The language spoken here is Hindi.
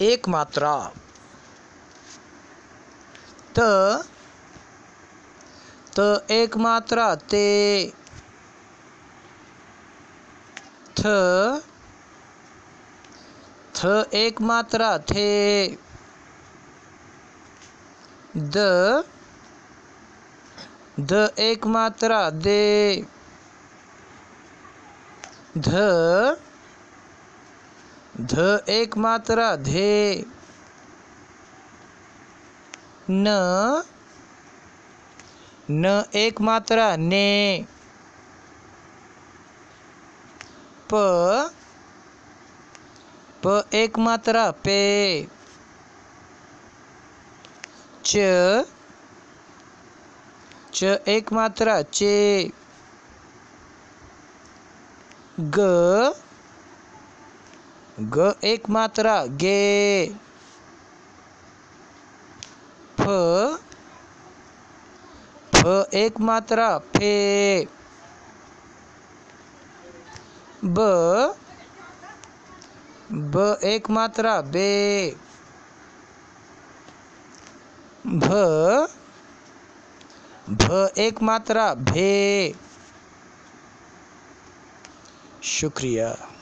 एक मात्रा। त एक मात्रा ते। थ एक मात्रा थे। द एक मात्रा दे। ध एक मात्रा धे। न एक मात्रा ने। प एक मात्रा पे। च एक मात्रा चे। ग एक मात्रा गे। फ एक मात्रा फे। ब एक मात्रा बे। भ एक मात्रा भे। शुक्रिया।